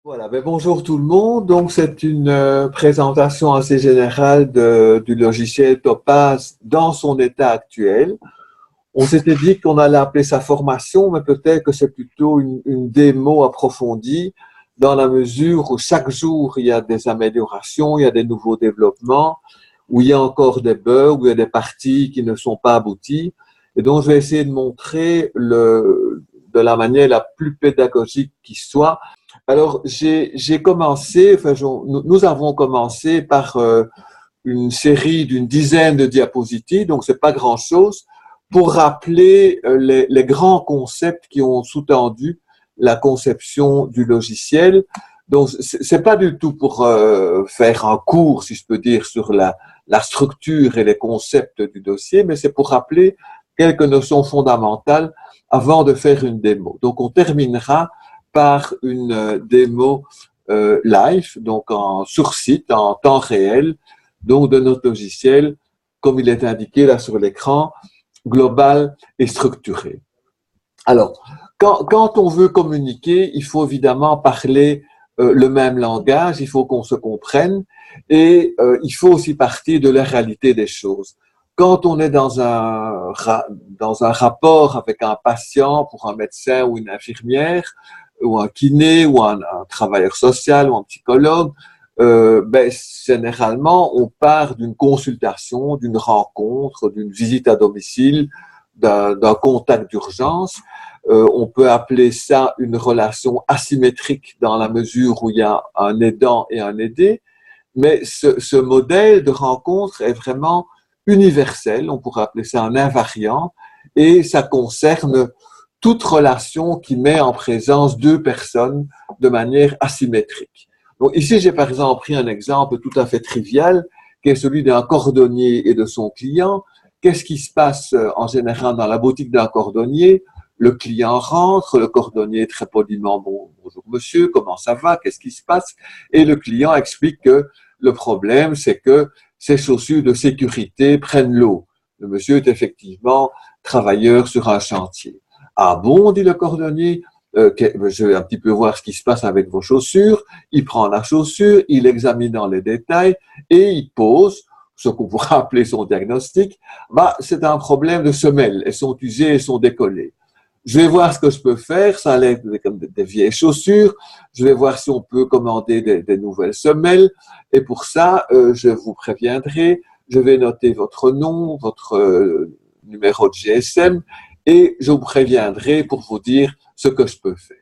Voilà, ben bonjour tout le monde. Donc, c'est une présentation assez générale du logiciel Topaz dans son état actuel. On s'était dit qu'on allait appeler ça formation, mais peut-être que c'est plutôt une démo approfondie dans la mesure où chaque jour il y a des améliorations, il y a des nouveaux développements, où il y a encore des bugs, où il y a des parties qui ne sont pas abouties. Et donc, je vais essayer de montrer de la manière la plus pédagogique qui soit. Alors, j'ai commencé, nous avons commencé par une série d'une dizaine de diapositives, donc c'est pas grand-chose, pour rappeler les grands concepts qui ont sous-tendu la conception du logiciel. Donc, c'est pas du tout pour faire un cours, si je peux dire, sur la structure et les concepts du dossier, mais c'est pour rappeler quelques notions fondamentales avant de faire une démo. Donc, on terminera par une démo live, donc sur site, en temps réel, donc de notre logiciel, comme il est indiqué là sur l'écran, global et structuré. Alors, quand on veut communiquer, il faut évidemment parler le même langage, il faut qu'on se comprenne et il faut aussi partir de la réalité des choses. Quand on est dans un rapport avec un patient pour un médecin ou une infirmière, ou un kiné, ou un travailleur social, ou un psychologue, généralement, on part d'une consultation, d'une rencontre, d'une visite à domicile, d'un contact d'urgence. On peut appeler ça une relation asymétrique dans la mesure où il y a un aidant et un aidé. Mais ce modèle de rencontre est vraiment universel. On pourrait appeler ça un invariant et ça concerne toute relation qui met en présence deux personnes de manière asymétrique. Donc ici, j'ai par exemple pris un exemple tout à fait trivial, qui est celui d'un cordonnier et de son client. Qu'est-ce qui se passe en général dans la boutique d'un cordonnier? Le client rentre, le cordonnier très poliment, bonjour monsieur, comment ça va, qu'est-ce qui se passe? Et le client explique que le problème, c'est que ses chaussures de sécurité prennent l'eau. Le monsieur est effectivement travailleur sur un chantier. Ah bon, dit le cordonnier, je vais un petit peu voir ce qui se passe avec vos chaussures. Il prend la chaussure, il examine dans les détails et il pose ce qu'on pourrait appeler son diagnostic. C'est un problème de semelles. Elles sont usées, elles sont décollées. Je vais voir ce que je peux faire. Ça a l'air comme des vieilles chaussures. Je vais voir si on peut commander des nouvelles semelles. Et pour ça, je vous préviendrai. Je vais noter votre nom, votre numéro de GSM et je vous préviendrai pour vous dire ce que je peux faire.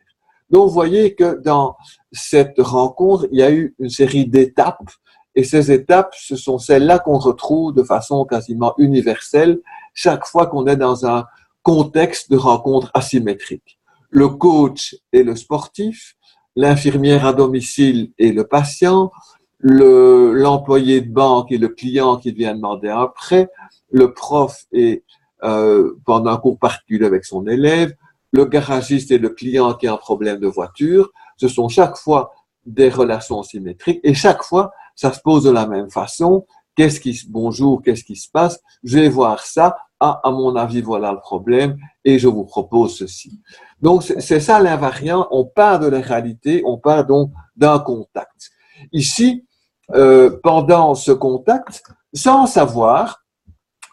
Donc, vous voyez que dans cette rencontre, il y a eu une série d'étapes et ces étapes, ce sont celles-là qu'on retrouve de façon quasiment universelle chaque fois qu'on est dans un contexte de rencontre asymétrique. Le coach et le sportif, l'infirmière à domicile et le patient, l'employé de banque et le client qui vient demander un prêt, le prof et pendant un cours particulier avec son élève, le garagiste et le client qui a un problème de voiture. Ce sont chaque fois des relations symétriques et chaque fois, ça se pose de la même façon. Bonjour, qu'est-ce qui se passe? Je vais voir ça. Ah, à mon avis, voilà le problème et je vous propose ceci. Donc, c'est ça l'invariant. On part de la réalité, on part donc d'un contact. Ici, pendant ce contact, sans savoir,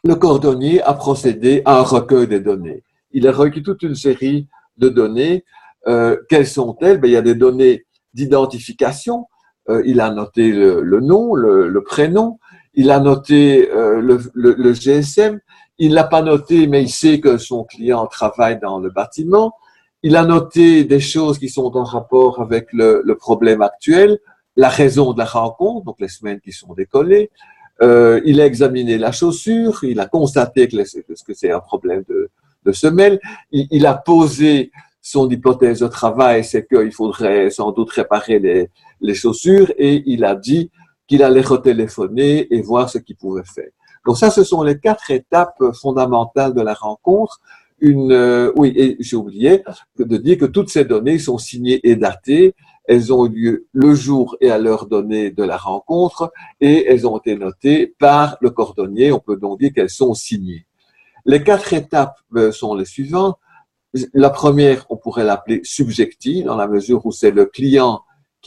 le cordonnier a procédé à un recueil des données. Il a recueilli toute une série de données. Quelles sont-elles? Il y a des données d'identification. Il a noté le nom, le prénom. Il a noté le GSM. Il ne l'a pas noté, mais il sait que son client travaille dans le bâtiment. Il a noté des choses qui sont en rapport avec le problème actuel, la raison de la rencontre, donc les semaines qui sont décollées. Il a examiné la chaussure, il a constaté que c'est un problème de semelle. Il a posé son hypothèse de travail, c'est qu'il faudrait sans doute réparer les chaussures et il a dit qu'il allait retéléphoner et voir ce qu'il pouvait faire. Donc ça, ce sont les 4 étapes fondamentales de la rencontre. Oui, et j'ai oublié de dire que toutes ces données sont signées et datées. Elles ont eu lieu le jour et à l'heure donnée de la rencontre et elles ont été notées par le cordonnier. On peut donc dire qu'elles sont signées. Les 4 étapes sont les suivantes. La première, on pourrait l'appeler subjective, dans la mesure où c'est le client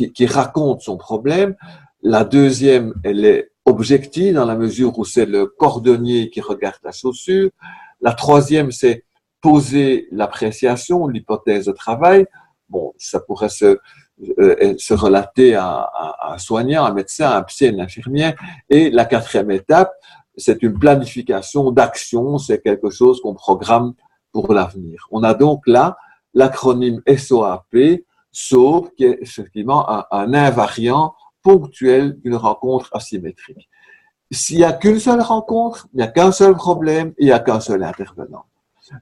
qui raconte son problème. La deuxième, elle est objective dans la mesure où c'est le cordonnier qui regarde la chaussure. La troisième, c'est poser l'appréciation, l'hypothèse de travail. Bon, ça pourrait se relater à un soignant, un médecin, un psy, une infirmière. Et la quatrième étape, c'est une planification d'action, c'est quelque chose qu'on programme pour l'avenir. On a donc là l'acronyme SOAP, SOAP, qui est effectivement un invariant ponctuel d'une rencontre asymétrique. S'il n'y a qu'une seule rencontre, il n'y a qu'un seul problème, il n'y a qu'un seul intervenant.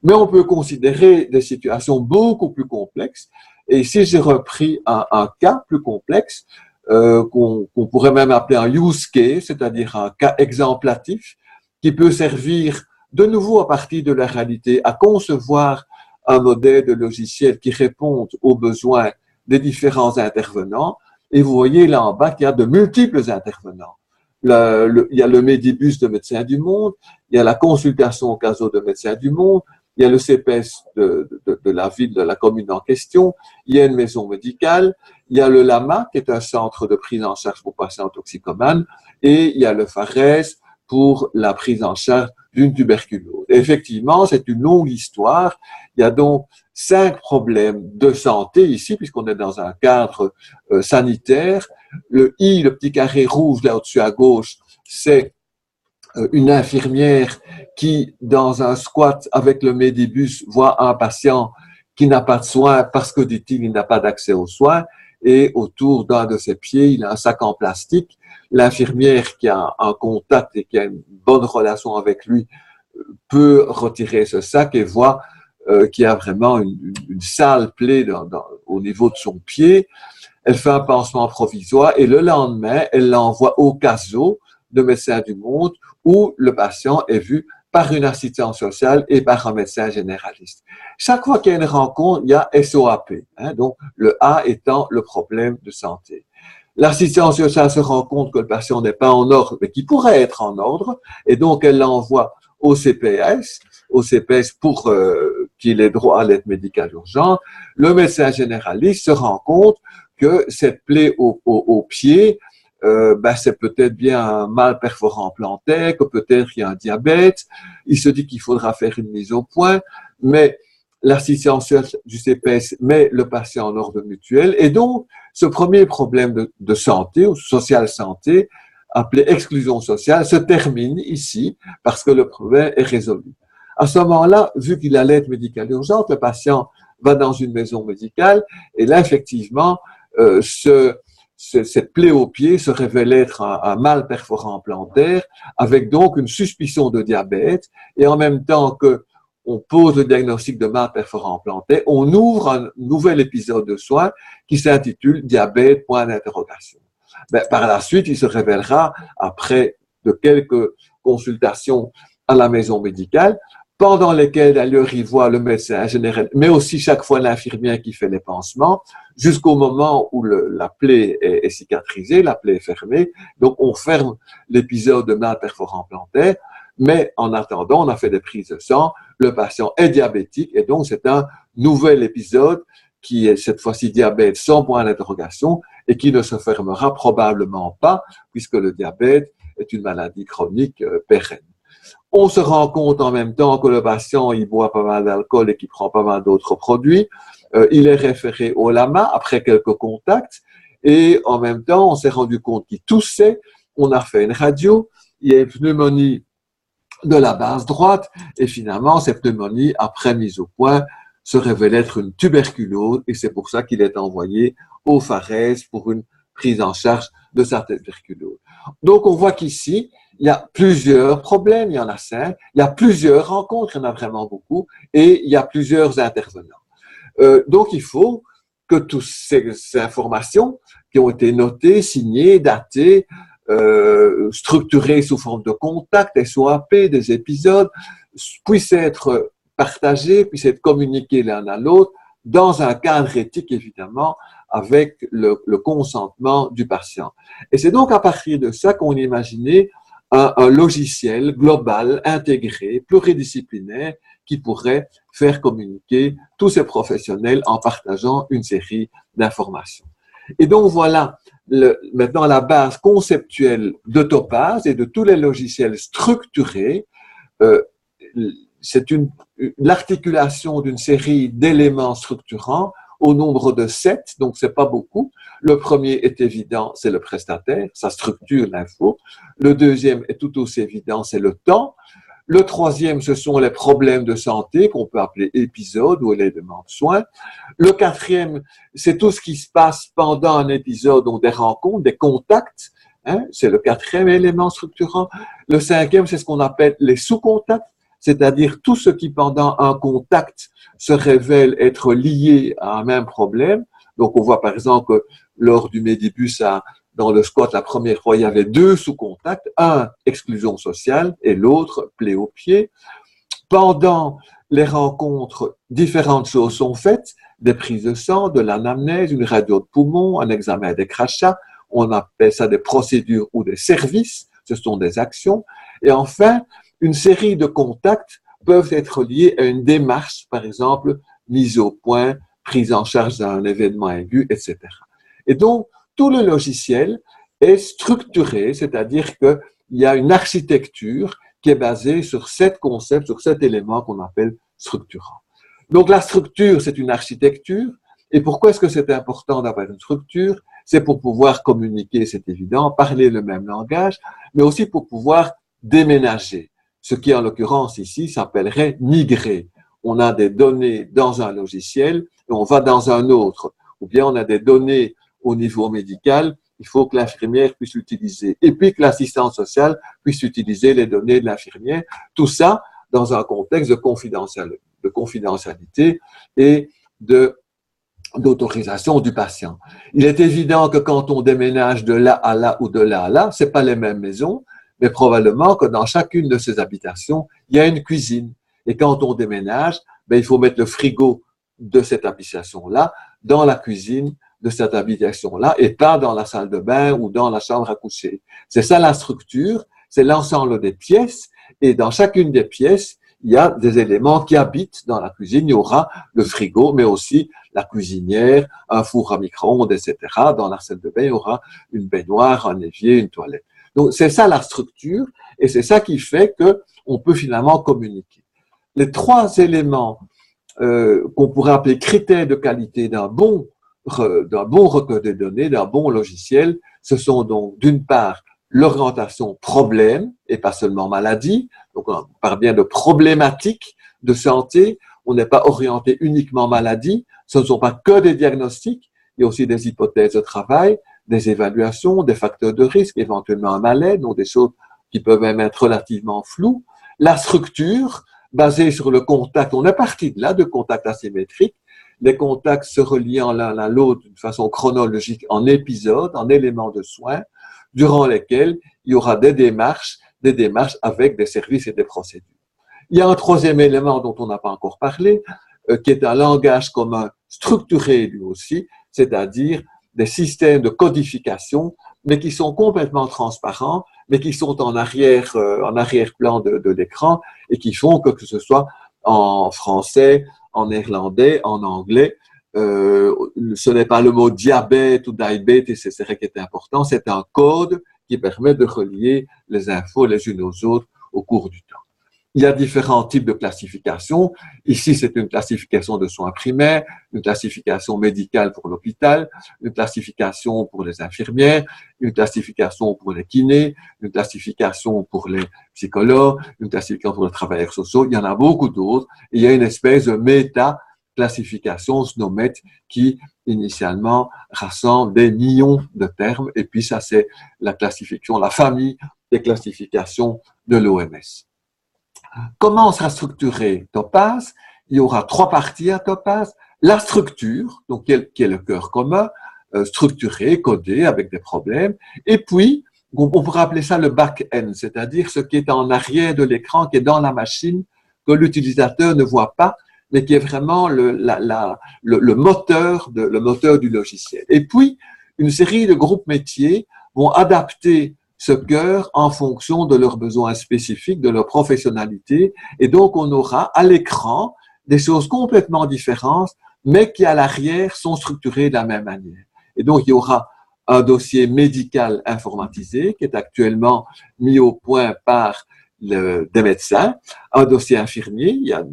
Mais on peut considérer des situations beaucoup plus complexes. Et ici, j'ai repris un cas plus complexe qu'on pourrait même appeler un use case, c'est-à-dire un cas exemplatif qui peut servir de nouveau à partir de la réalité à concevoir un modèle de logiciel qui réponde aux besoins des différents intervenants. Et vous voyez là en bas qu'il y a de multiples intervenants. Il y a le Medibus de Médecins du Monde, il y a la consultation au caso de Médecins du Monde, il y a le CPS de la ville, de la commune en question, il y a une maison médicale, il y a le LAMA, qui est un centre de prise en charge pour patients toxicomanes, et il y a le FARES pour la prise en charge d'une tuberculose. Et effectivement, c'est une longue histoire. Il y a donc 5 problèmes de santé ici, puisqu'on est dans un cadre sanitaire. Le I, le petit carré rouge là au-dessus à gauche, c'est une infirmière qui, dans un squat avec le Medibus, voit un patient qui n'a pas de soins parce que, dit-il, il n'a pas d'accès aux soins. Et autour d'un de ses pieds, il a un sac en plastique. L'infirmière qui a un contact et qui a une bonne relation avec lui peut retirer ce sac et voit qu'il y a vraiment une sale plaie au niveau de son pied. Elle fait un pansement provisoire et le lendemain, elle l'envoie au CASO de Médecins du Monde où le patient est vu par une assistante sociale et par un médecin généraliste. Chaque fois qu'il y a une rencontre, il y a SOAP, donc le A étant le problème de santé. L'assistante sociale se rend compte que le patient n'est pas en ordre, mais qu'il pourrait être en ordre, et donc elle l'envoie au CPS pour qu'il ait droit à l'aide médicale urgente. Le médecin généraliste se rend compte que cette plaie au pied, c'est peut-être bien un mal perforant plantaire, que peut-être il y a un diabète. Il se dit qu'il faudra faire une mise au point, mais l'assistance du CPS met le patient en ordre mutuel. Et donc, ce premier problème de santé, ou social santé, appelé exclusion sociale, se termine ici parce que le problème est résolu. À ce moment-là, vu qu'il a l'aide médicale urgente, le patient va dans une maison médicale et là, effectivement, cette plaie au pied se révèle être un mal perforant plantaire avec donc une suspicion de diabète et en même temps que on pose le diagnostic de mal perforant plantaire, on ouvre un nouvel épisode de soins qui s'intitule diabète, point d'interrogation. Par la suite, il se révélera, après de quelques consultations à la maison médicale, pendant lesquelles d'ailleurs il voit le médecin général, mais aussi chaque fois l'infirmière qui fait les pansements, jusqu'au moment où la plaie est cicatrisée, la plaie est fermée. Donc on ferme l'épisode de mal perforant plantaire, mais en attendant, on a fait des prises de sang, le patient est diabétique et donc c'est un nouvel épisode qui est cette fois-ci diabète sans point d'interrogation et qui ne se fermera probablement pas puisque le diabète est une maladie chronique pérenne. On se rend compte en même temps que le patient, il boit pas mal d'alcool et qu'il prend pas mal d'autres produits. Il est référé au LAMA après quelques contacts et en même temps, on s'est rendu compte qu'il toussait. On a fait une radio. Il y a une pneumonie de la base droite et finalement, cette pneumonie, après mise au point, se révèle être une tuberculose et c'est pour ça qu'il est envoyé au FARES pour une prise en charge de sa tuberculose. Donc, on voit qu'ici, il y a plusieurs problèmes, il y en a 5, il y a plusieurs rencontres, il y en a vraiment beaucoup, et il y a plusieurs intervenants. Donc, il faut que toutes ces informations qui ont été notées, signées, datées, structurées sous forme de contacts, SOAP, des épisodes, puissent être partagées, puissent être communiquées l'un à l'autre, dans un cadre éthique, évidemment, avec le consentement du patient. Et c'est donc à partir de ça qu'on imaginait un logiciel global, intégré, pluridisciplinaire, qui pourrait faire communiquer tous ces professionnels en partageant une série d'informations. Et donc voilà maintenant la base conceptuelle de Topaz et de tous les logiciels structurés. C'est l'articulation d'une série d'éléments structurants au nombre de 7, donc c'est pas beaucoup. Le premier est évident, c'est le prestataire, ça structure l'info. Le deuxième est tout aussi évident, c'est le temps. Le troisième, ce sont les problèmes de santé qu'on peut appeler épisodes ou éléments de soins. Le quatrième, c'est tout ce qui se passe pendant un épisode, donc des rencontres, des contacts. C'est le quatrième élément structurant. Le cinquième, c'est ce qu'on appelle les sous-contacts, c'est-à-dire tout ce qui pendant un contact se révèle être lié à un même problème. Donc on voit par exemple que lors du Médibus dans le squat, la première fois, il y avait 2 sous-contacts, un exclusion sociale et l'autre plaie au pied. Pendant les rencontres, différentes choses sont faites, des prises de sang, de l'anamnèse, une radio de poumon, un examen des crachats, on appelle ça des procédures ou des services, ce sont des actions. Et enfin, une série de contacts peuvent être liés à une démarche, par exemple, mise au point, prise en charge d'un événement aigu, etc. Et donc, tout le logiciel est structuré, c'est-à-dire qu'il y a une architecture qui est basée sur 7 concepts, sur 7 éléments qu'on appelle structurants. Donc la structure, c'est une architecture. Et pourquoi est-ce que c'est important d'avoir une structure? C'est pour pouvoir communiquer, c'est évident, parler le même langage, mais aussi pour pouvoir déménager. Ce qui, en l'occurrence ici, s'appellerait migrer. On a des données dans un logiciel et on va dans un autre. Ou bien on a des données au niveau médical, il faut que l'infirmière puisse l'utiliser. Et puis que l'assistante sociale puisse utiliser les données de l'infirmière. Tout ça dans un contexte de confidentialité et d'autorisation du patient. Il est évident que quand on déménage de là à là ou de là à là, c'est pas les mêmes maisons, mais probablement que dans chacune de ces habitations, il y a une cuisine. Et quand on déménage, il faut mettre le frigo de cette habitation-là dans la cuisine de cette habitation-là et pas dans la salle de bain ou dans la chambre à coucher. C'est ça la structure, c'est l'ensemble des pièces et dans chacune des pièces, il y a des éléments qui habitent dans la cuisine. Il y aura le frigo, mais aussi la cuisinière, un four à micro-ondes, etc. Dans la salle de bain, il y aura une baignoire, un évier, une toilette. Donc, c'est ça la structure et c'est ça qui fait qu'on peut finalement communiquer. Les 3 éléments qu'on pourrait appeler critères de qualité d'un bon recueil de données, d'un bon logiciel, ce sont donc d'une part l'orientation problème et pas seulement maladie. Donc on parle bien de problématiques de santé. On n'est pas orienté uniquement maladie. Ce ne sont pas que des diagnostics. Il y a aussi des hypothèses de travail, des évaluations, des facteurs de risque, éventuellement un malaise, donc des choses qui peuvent même être relativement floues. La structure, basée sur le contact, on est parti de là, de contacts asymétriques, les contacts se reliant l'un à l'autre d'une façon chronologique en épisodes, en éléments de soins, durant lesquels il y aura des démarches avec des services et des procédures. Il y a un 3e élément dont on n'a pas encore parlé, qui est un langage commun structuré lui aussi, c'est-à-dire des systèmes de codification, mais qui sont complètement transparents, mais qui sont en arrière-plan de l'écran et qui font que ce soit en français, en néerlandais, en anglais, ce n'est pas le mot diabète ou diabète, et c'est ça qui est important, c'est un code qui permet de relier les infos les unes aux autres au cours du temps. Il y a différents types de classifications. Ici, c'est une classification de soins primaires, une classification médicale pour l'hôpital, une classification pour les infirmières, une classification pour les kinés, une classification pour les psychologues, une classification pour les travailleurs sociaux. Il y en a beaucoup d'autres. Il y a une espèce de méta-classification, SNOMED, qui initialement rassemble des millions de termes. Et puis ça, c'est la classification, la famille des classifications de l'OMS. Comment sera structuré Topaz? Il y aura 3 parties à Topaz. La structure, donc qui est le cœur commun, structuré, codé, avec des problèmes. Et puis, on pourrait appeler ça le back-end, c'est-à-dire ce qui est en arrière de l'écran, qui est dans la machine, que l'utilisateur ne voit pas, mais qui est vraiment le moteur du logiciel. Et puis, une série de groupes métiers vont adapter ce cœur en fonction de leurs besoins spécifiques, de leur professionnalité. Et donc, on aura à l'écran des choses complètement différentes, mais qui à l'arrière sont structurées de la même manière. Et donc, il y aura un dossier médical informatisé qui est actuellement mis au point par des médecins, un dossier infirmier, il y a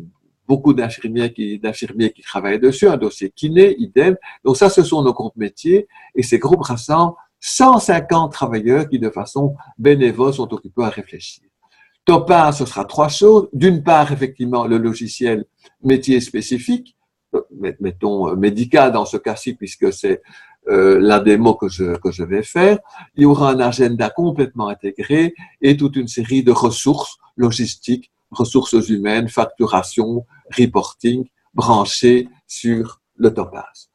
beaucoup d'infirmiers qui travaillent dessus, un dossier kiné, idem. Donc ça, ce sont nos groupes métiers et ces groupes rassemblent 150 travailleurs qui, de façon bénévole, sont occupés à réfléchir. Topaz, ce sera trois choses. D'une part, effectivement, le logiciel métier spécifique, mettons médical dans ce cas-ci, puisque c'est la démo que je vais faire. Il y aura un agenda complètement intégré et toute une série de ressources logistiques, ressources humaines, facturation, reporting, branchées sur le Topaz.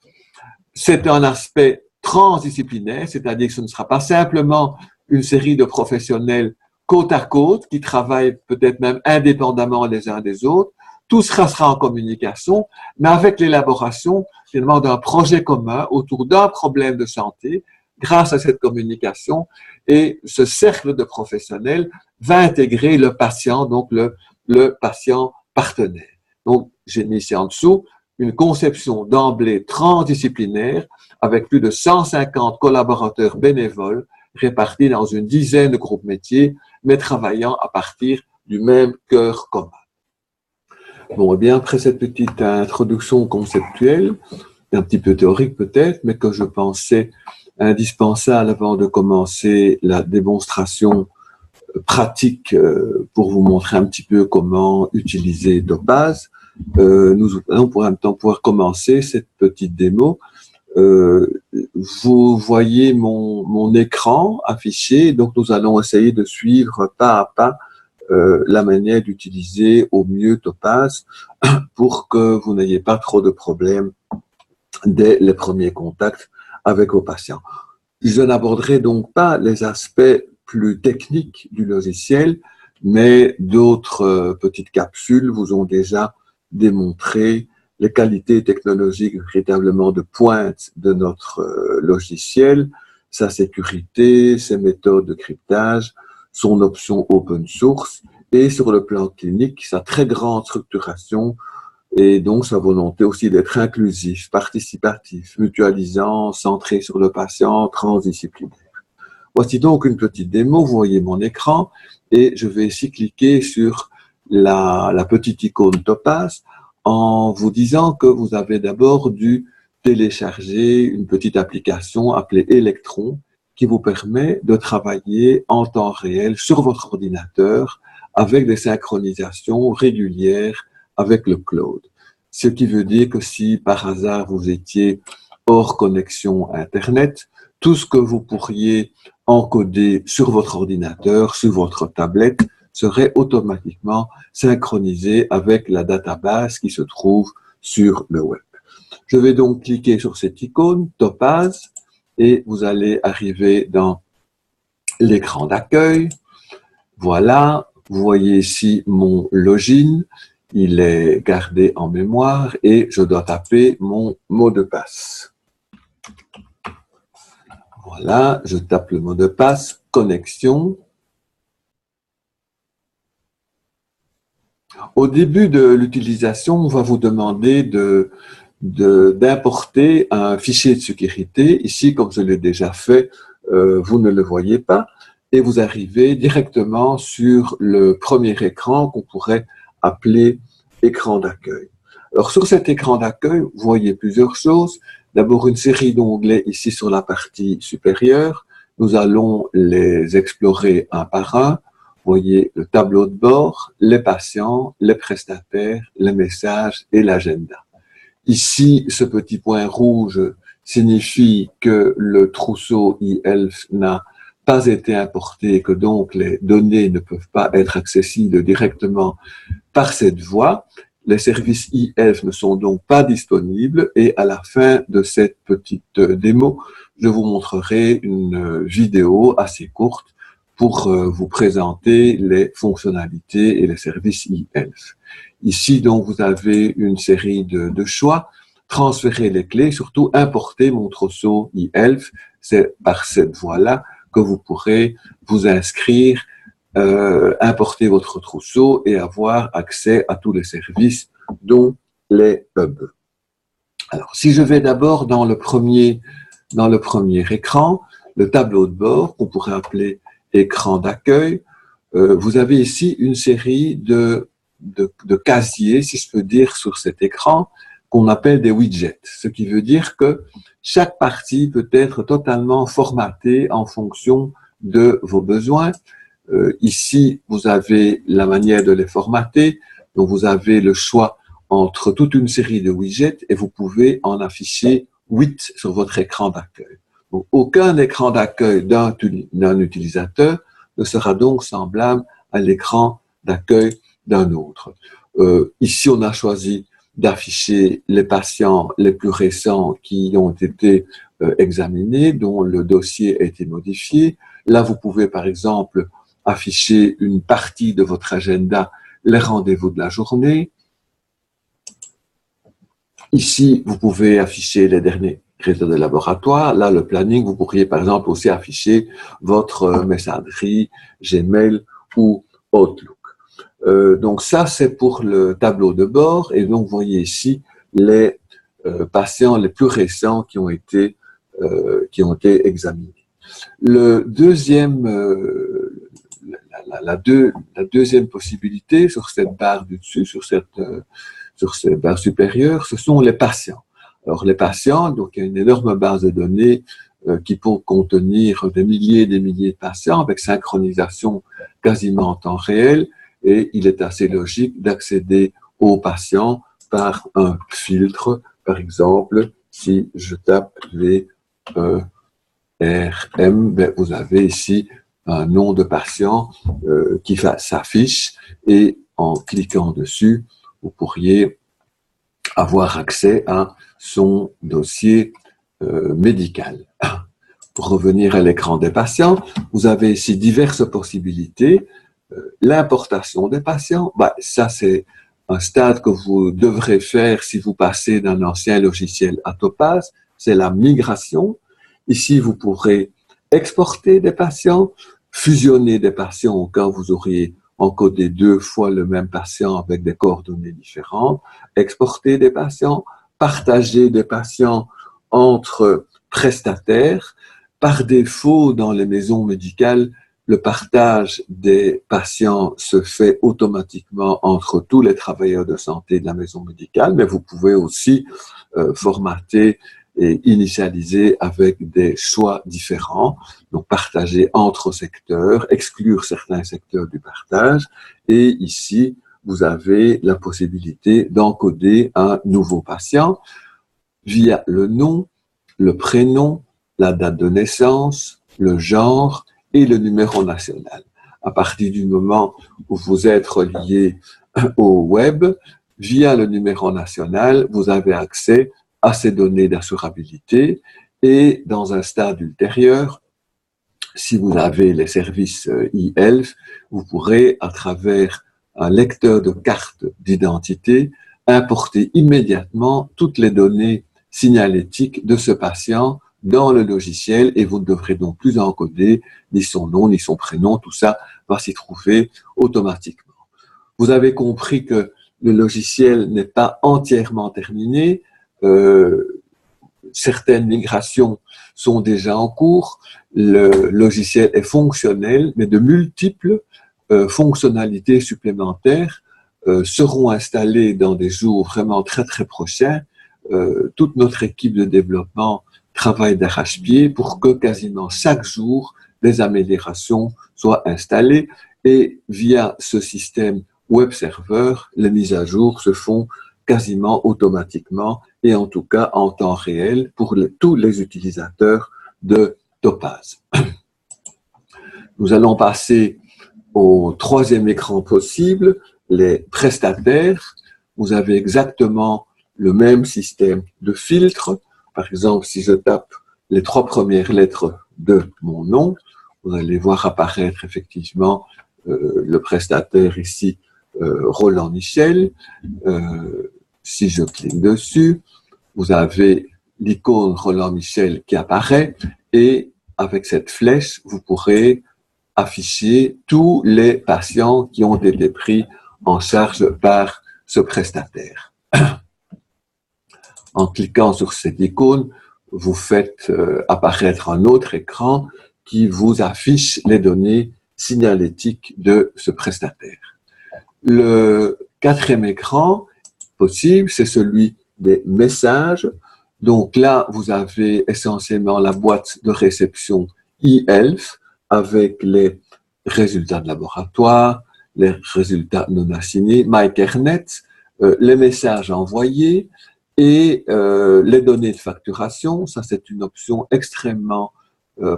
C'est un aspect transdisciplinaire, c'est-à-dire que ce ne sera pas simplement une série de professionnels côte à côte qui travaillent peut-être même indépendamment les uns des autres. Tout sera en communication, mais avec l'élaboration finalement d'un projet commun autour d'un problème de santé grâce à cette communication, et ce cercle de professionnels va intégrer le patient, donc le patient partenaire. Donc, j'ai mis ici en dessous une conception d'emblée transdisciplinaire avec plus de 150 collaborateurs bénévoles répartis dans une dizaine de groupes métiers, mais travaillant à partir du même cœur commun. Bon, eh bien, après cette petite introduction conceptuelle, un petit peu théorique peut-être, mais que je pensais indispensable avant de commencer la démonstration pratique pour vous montrer un petit peu comment utiliser Topaz, nous allons pour un temps pouvoir commencer cette petite démo. Vous voyez mon écran affiché, donc nous allons essayer de suivre pas à pas la manière d'utiliser au mieux Topaz pour que vous n'ayez pas trop de problèmes dès les premiers contacts avec vos patients. Je n'aborderai donc pas les aspects plus techniques du logiciel, mais d'autres petites capsules vous ont déjà démontré les qualités technologiques véritablement de pointe de notre logiciel, sa sécurité, ses méthodes de cryptage, son option open source et sur le plan clinique, sa très grande structuration et donc sa volonté aussi d'être inclusif, participatif, mutualisant, centré sur le patient, transdisciplinaire. Voici donc une petite démo, vous voyez mon écran et je vais ici cliquer sur la petite icône Topaz en vous disant que vous avez d'abord dû télécharger une petite application appelée Electron qui vous permet de travailler en temps réel sur votre ordinateur avec des synchronisations régulières avec le cloud. Ce qui veut dire que si par hasard vous étiez hors connexion Internet, tout ce que vous pourriez encoder sur votre ordinateur, sur votre tablette, serait automatiquement synchronisé avec la database qui se trouve sur le web. Je vais donc cliquer sur cette icône, Topaz, et vous allez arriver dans l'écran d'accueil. Voilà, vous voyez ici mon login, il est gardé en mémoire et je dois taper mon mot de passe. Voilà, je tape le mot de passe, connexion. Au début de l'utilisation, on va vous demander d'importer un fichier de sécurité. Ici, comme je l'ai déjà fait, vous ne le voyez pas. Et vous arrivez directement sur le premier écran qu'on pourrait appeler écran d'accueil. Alors, sur cet écran d'accueil, vous voyez plusieurs choses. D'abord, une série d'onglets ici sur la partie supérieure. Nous allons les explorer un par un. Vous voyez le tableau de bord, les patients, les prestataires, les messages et l'agenda. Ici, ce petit point rouge signifie que le trousseau eHealth n'a pas été importé et que donc les données ne peuvent pas être accessibles directement par cette voie. Les services eHealth ne sont donc pas disponibles et à la fin de cette petite démo, je vous montrerai une vidéo assez courte pour vous présenter les fonctionnalités et les services eHealth. Ici, donc, vous avez une série de choix. Transférer les clés, surtout importer mon trousseau eHealth. C'est par cette voie-là que vous pourrez vous inscrire, importer votre trousseau et avoir accès à tous les services, dont les hubs. Alors, si je vais d'abord dans le premier dans le premier écran, le tableau de bord, qu'on pourrait appeler écran d'accueil. Vous avez ici une série de casiers, si je peux dire, sur cet écran, qu'on appelle des widgets. Ce qui veut dire que chaque partie peut être totalement formatée en fonction de vos besoins. Ici, vous avez la manière de les formater. Donc, vous avez le choix entre toute une série de widgets et vous pouvez en afficher 8 sur votre écran d'accueil. Donc, aucun écran d'accueil d'un utilisateur ne sera donc semblable à l'écran d'accueil d'un autre. Ici, on a choisi d'afficher les patients les plus récents qui ont été examinés, dont le dossier a été modifié. Là, vous pouvez, par exemple, afficher une partie de votre agenda, les rendez-vous de la journée. Ici, vous pouvez afficher les derniers résultats de laboratoire. Là, le planning, vous pourriez, par exemple, aussi afficher votre messagerie, Gmail ou Outlook. Donc ça, c'est pour le tableau de bord. Et donc, vous voyez ici les patients les plus récents qui ont été examinés. Le deuxième, la deuxième possibilité sur cette barre du dessus, sur cette barre supérieure, ce sont les patients. Alors, les patients, donc il y a une énorme base de données qui peut contenir des milliers et des milliers de patients avec synchronisation quasiment en temps réel. Et il est assez logique d'accéder aux patients par un filtre. Par exemple, si je tape VRM, ben vous avez ici un nom de patient qui s'affiche et en cliquant dessus, vous pourriez avoir accès à son dossier médical. Pour revenir à l'écran des patients, vous avez ici diverses possibilités. L'importation des patients, ça c'est un stade que vous devrez faire si vous passez d'un ancien logiciel à Topaz, c'est la migration. Ici, vous pourrez exporter des patients, fusionner des patients au cas où vous auriez encodé 2 fois le même patient avec des coordonnées différentes, exporter des patients, partager des patients entre prestataires. Par défaut, dans les maisons médicales, le partage des patients se fait automatiquement entre tous les travailleurs de santé de la maison médicale, mais vous pouvez aussi formater et initialiser avec des choix différents, donc partager entre secteurs, exclure certains secteurs du partage, et ici, vous avez la possibilité d'encoder un nouveau patient via le nom, le prénom, la date de naissance, le genre et le numéro national. À partir du moment où vous êtes relié au web, via le numéro national, vous avez accès à ces données d'assurabilité et dans un stade ultérieur, si vous avez les services e-health, vous pourrez, à travers un lecteur de carte d'identité, importer immédiatement toutes les données signalétiques de ce patient dans le logiciel et vous ne devrez donc plus encoder ni son nom, ni son prénom, tout ça va s'y trouver automatiquement. Vous avez compris que le logiciel n'est pas entièrement terminé, certaines migrations sont déjà en cours, le logiciel est fonctionnel, mais de multiples fonctionnalités supplémentaires seront installées dans des jours vraiment très très prochains. Toute notre équipe de développement travaille d'arrache-pied pour que quasiment chaque jour, des améliorations soient installées et via ce système web server, les mises à jour se font quasiment automatiquement et en tout cas en temps réel pour tous les utilisateurs de Topaz. Nous allons passer au troisième écran possible, les prestataires. Vous avez exactement le même système de filtre. Par exemple, si je tape les 3 premières lettres de mon nom, vous allez voir apparaître effectivement le prestataire ici, Roland Michel. Si je clique dessus, vous avez l'icône Roland Michel qui apparaît et avec cette flèche, vous pourrez afficher tous les patients qui ont été pris en charge par ce prestataire. En cliquant sur cette icône, vous faites apparaître un autre écran qui vous affiche les données signalétiques de ce prestataire. Le quatrième écran possible, c'est celui des messages. Donc là, vous avez essentiellement la boîte de réception e-health avec les résultats de laboratoire, les résultats non assignés, MyCareNet, les messages envoyés et les données de facturation. Ça, c'est une option extrêmement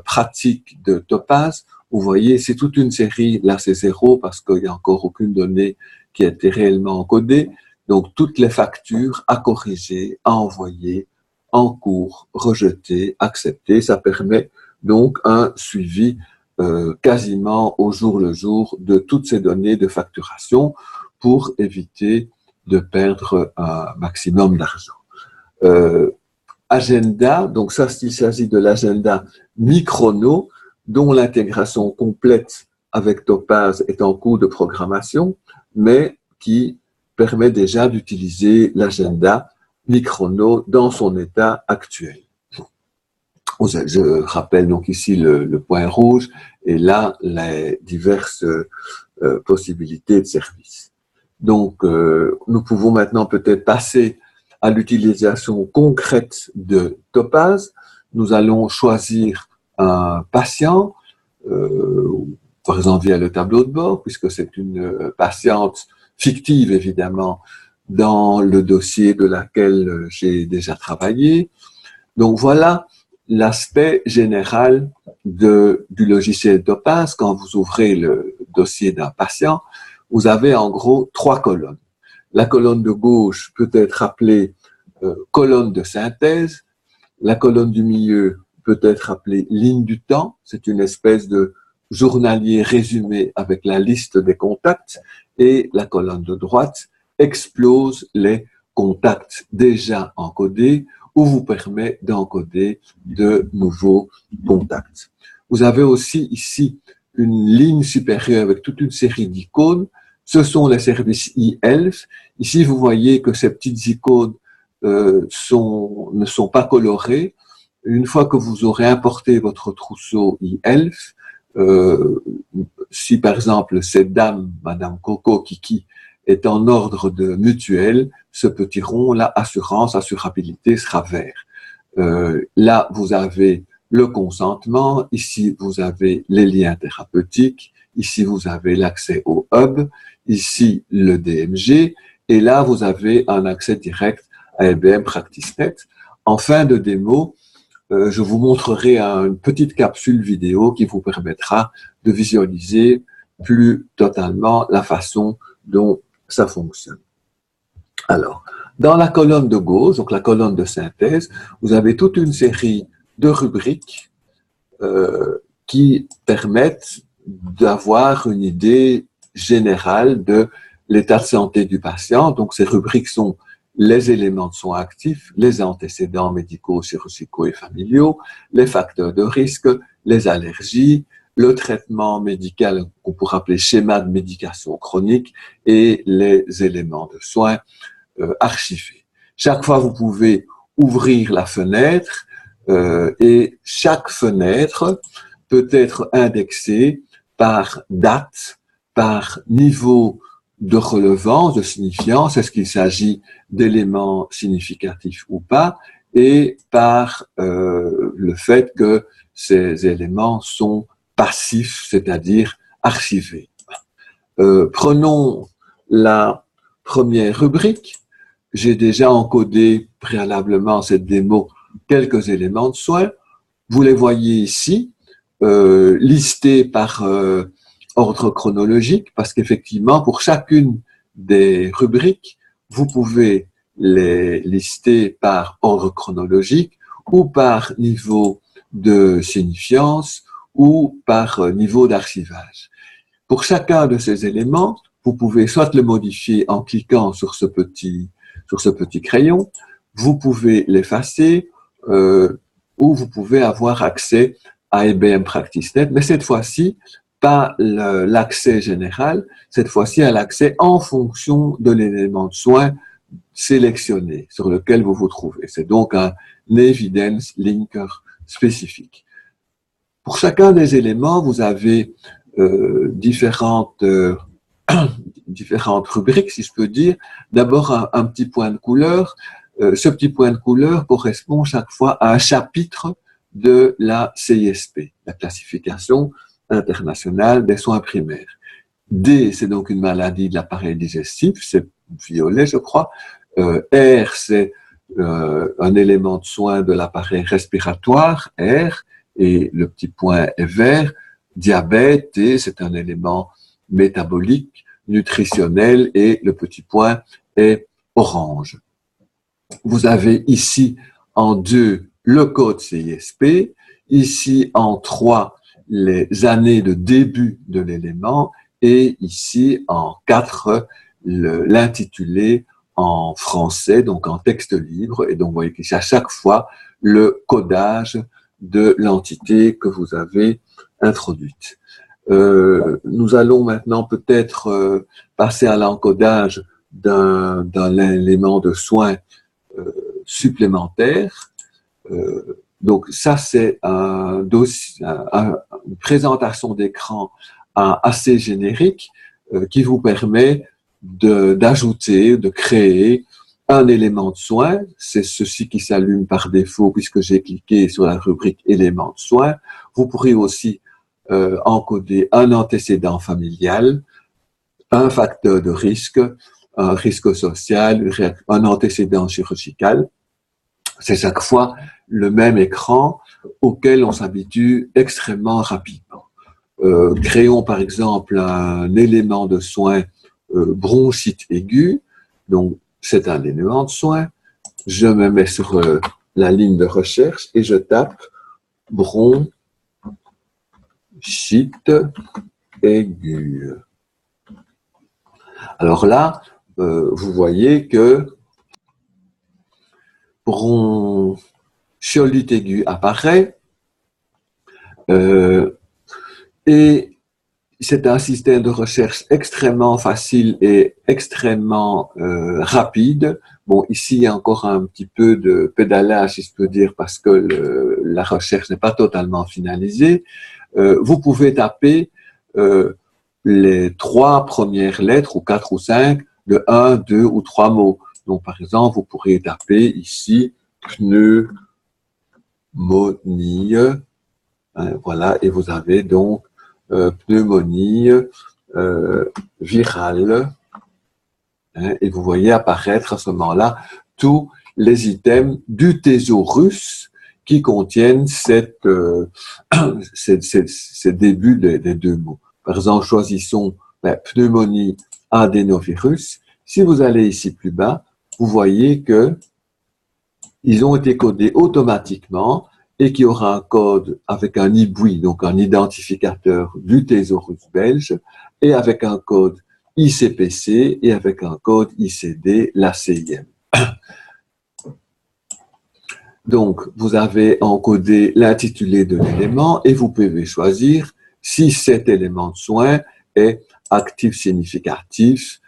pratique de Topaz. Vous voyez, c'est toute une série, là c'est 0 parce qu'il n'y a encore aucune donnée qui a été réellement encodée. Donc, toutes les factures à corriger, à envoyer, en cours, rejeter, accepter, ça permet donc un suivi quasiment au jour le jour de toutes ces données de facturation pour éviter de perdre un maximum d'argent. Agenda, donc ça, il s'agit de l'agenda Microno, dont l'intégration complète avec Topaz est en cours de programmation, mais qui permet déjà d'utiliser l'agenda Microno dans son état actuel. Je rappelle donc ici le point rouge et là les diverses possibilités de services. Donc, nous pouvons maintenant peut-être passer à l'utilisation concrète de Topaz. Nous allons choisir un patient, par exemple via le tableau de bord, puisque c'est une patiente fictive évidemment dans le dossier de laquelle j'ai déjà travaillé. Donc voilà l'aspect général du logiciel Topaz. Quand vous ouvrez le dossier d'un patient, vous avez en gros 3 colonnes. La colonne de gauche peut être appelée colonne de synthèse. La colonne du milieu peut être appelée ligne du temps. C'est une espèce de journalier résumé avec la liste des contacts. Et la colonne de droite explose les contacts déjà encodés ou vous permet d'encoder de nouveaux contacts. Vous avez aussi ici une ligne supérieure avec toute une série d'icônes. Ce sont les services e-health. Ici, vous voyez que ces petites icônes ne sont pas colorées. Une fois que vous aurez importé votre trousseau e-health, si par exemple cette dame, Madame Coco Kiki, est en ordre de mutuelle, ce petit rond, là, assurance, assurabilité, sera vert. Là, vous avez le consentement. Ici, vous avez les liens thérapeutiques. Ici, vous avez l'accès au hub. Ici, le DMG. Et là, vous avez un accès direct à IBM PracticeNet. En fin de démo, je vous montrerai une petite capsule vidéo qui vous permettra de visualiser plus totalement la façon dont ça fonctionne. Alors, dans la colonne de gauche, donc la colonne de synthèse, vous avez toute une série de rubriques qui permettent d'avoir une idée générale de l'état de santé du patient. Donc, ces rubriques sont les éléments de soins actifs, les antécédents médicaux, chirurgicaux et familiaux, les facteurs de risque, les allergies, le traitement médical qu'on pourrait appeler schéma de médication chronique et les éléments de soins archivés. Chaque fois, vous pouvez ouvrir la fenêtre et chaque fenêtre peut être indexée par date, par niveau de relevance, de signifiance, est-ce qu'il s'agit d'éléments significatifs ou pas, et par le fait que ces éléments sont passifs, c'est-à-dire archivés. Prenons la première rubrique. J'ai déjà encodé préalablement cette démo quelques éléments de soins. Vous les voyez ici, listés par ordre chronologique, parce qu'effectivement, pour chacune des rubriques, vous pouvez les lister par ordre chronologique ou par niveau de signifiance ou par niveau d'archivage. Pour chacun de ces éléments, vous pouvez soit le modifier en cliquant sur ce petit crayon, vous pouvez l'effacer ou vous pouvez avoir accès à IBM PracticeNet, mais cette fois-ci, pas l'accès général, cette fois-ci à l'accès en fonction de l'élément de soin sélectionné sur lequel vous vous trouvez. C'est donc un evidence linker spécifique. Pour chacun des éléments, vous avez différentes rubriques, si je peux dire. D'abord, un petit point de couleur. Ce petit point de couleur correspond chaque fois à un chapitre de la CISP, la classification internationale des soins primaires. D, c'est donc une maladie de l'appareil digestif, c'est violet, je crois. R, c'est un élément de soin de l'appareil respiratoire, R, et le petit point est vert. Diabète, T, c'est un élément métabolique, nutritionnel, et le petit point est orange. Vous avez ici en 2 le code CISP, ici en 3 les années de début de l'élément, et ici en 4 l'intitulé en français, donc en texte libre, et donc vous voyez qu'ici à chaque fois le codage de l'entité que vous avez introduite. Nous allons maintenant peut-être passer à l'encodage d'un élément de soin supplémentaire. Donc ça, c'est une présentation d'écran assez générique qui vous permet d'ajouter, de créer un élément de soin. C'est ceci qui s'allume par défaut puisque j'ai cliqué sur la rubrique éléments de soin. Vous pourrez aussi encoder un antécédent familial, un facteur de risque, un risque social, un antécédent chirurgical. C'est chaque fois le même écran auquel on s'habitue extrêmement rapidement. Créons par exemple un élément de soin bronchite aiguë. Donc, c'est un élément de soin. Je me mets sur la ligne de recherche et je tape bronchite aiguë. Alors là, vous voyez que bronchiolite aiguë apparaît et c'est un système de recherche extrêmement facile et extrêmement rapide. Bon, ici, il y a encore un petit peu de pédalage, si je peux dire, parce que la recherche n'est pas totalement finalisée. Vous pouvez taper les 3 premières lettres, ou 4 ou 5, de 1, 2 ou 3 mots. Donc, par exemple, vous pourrez taper ici pneumonie. Voilà, et vous avez donc pneumonie virale. Et vous voyez apparaître à ce moment-là tous les items du thésaurus qui contiennent ces débuts des 2 mots. Par exemple, choisissons pneumonie adénovirus. Si vous allez ici plus bas, vous voyez que ils ont été codés automatiquement et qu'il y aura un code avec un IBWI, donc un identificateur du thésaurus belge, et avec un code ICPC et avec un code ICD, la CIM. Donc, vous avez encodé l'intitulé de l'élément et vous pouvez choisir si cet élément de soin est actif significatif,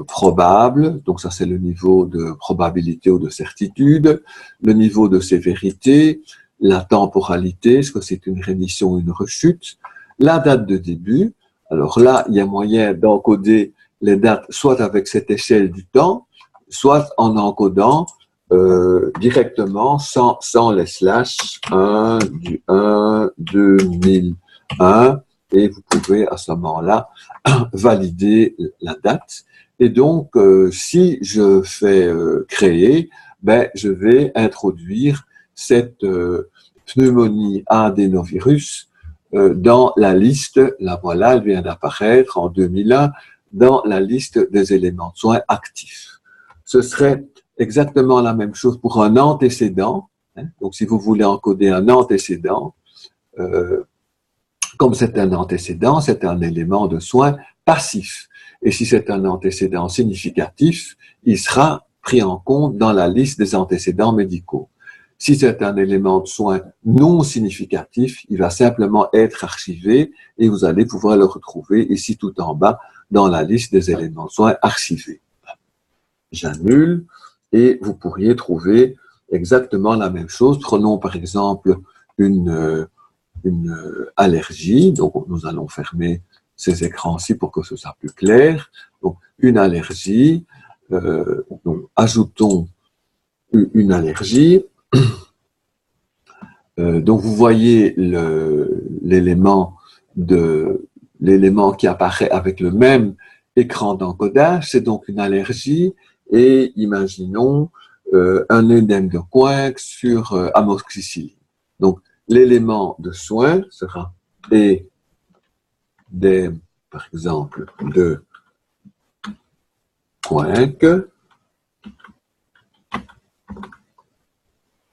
probable, donc ça c'est le niveau de probabilité ou de certitude, le niveau de sévérité, la temporalité, est-ce que c'est une rémission ou une rechute, la date de début. Alors là, il y a moyen d'encoder les dates soit avec cette échelle du temps, soit en encodant directement sans les slash 1 du 1 2001 et vous pouvez à ce moment-là valider la date. Et donc, si je fais créer, je vais introduire cette pneumonie adénovirus dans la liste, la voilà, elle vient d'apparaître en 2001, dans la liste des éléments de soins actifs. Ce serait exactement la même chose pour un antécédent. Donc, si vous voulez encoder un antécédent, comme c'est un antécédent, c'est un élément de soin passif. Et si c'est un antécédent significatif, il sera pris en compte dans la liste des antécédents médicaux. Si c'est un élément de soin non significatif, il va simplement être archivé et vous allez pouvoir le retrouver ici tout en bas dans la liste des éléments de soins archivés. j'annule, et vous pourriez trouver exactement la même chose. Prenons par exemple une allergie. Donc, nous allons fermer ces écrans-ci pour que ce soit plus clair. Donc, une allergie. Donc, ajoutons une allergie. Donc, vous voyez l'élément qui apparaît avec le même écran d'encodage. C'est donc une allergie. Et imaginons un œdème de Coinck sur amoxicilline. Donc, l'élément de soin sera œdème, par exemple, de Coinck.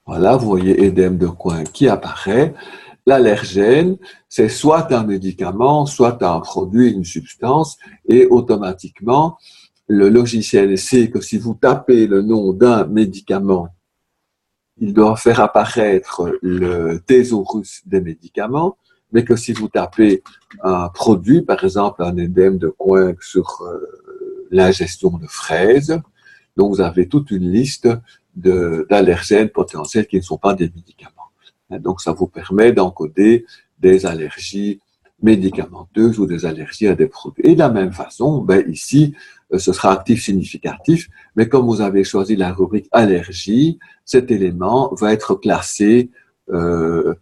Voilà, vous voyez œdème de Coinck qui apparaît. L'allergène, c'est soit un médicament, soit un produit, une substance, et automatiquement, le logiciel sait que si vous tapez le nom d'un médicament, il doit faire apparaître le thésaurus des médicaments, mais que si vous tapez un produit, par exemple un œdème de Coinck sur l'ingestion de fraises, donc vous avez toute une liste d'allergènes potentiels qui ne sont pas des médicaments. Donc ça vous permet d'encoder des allergies médicamenteuses ou des allergies à des produits. Et de la même façon, ici, ce sera actif significatif, mais comme vous avez choisi la rubrique allergie, cet élément va être classé dans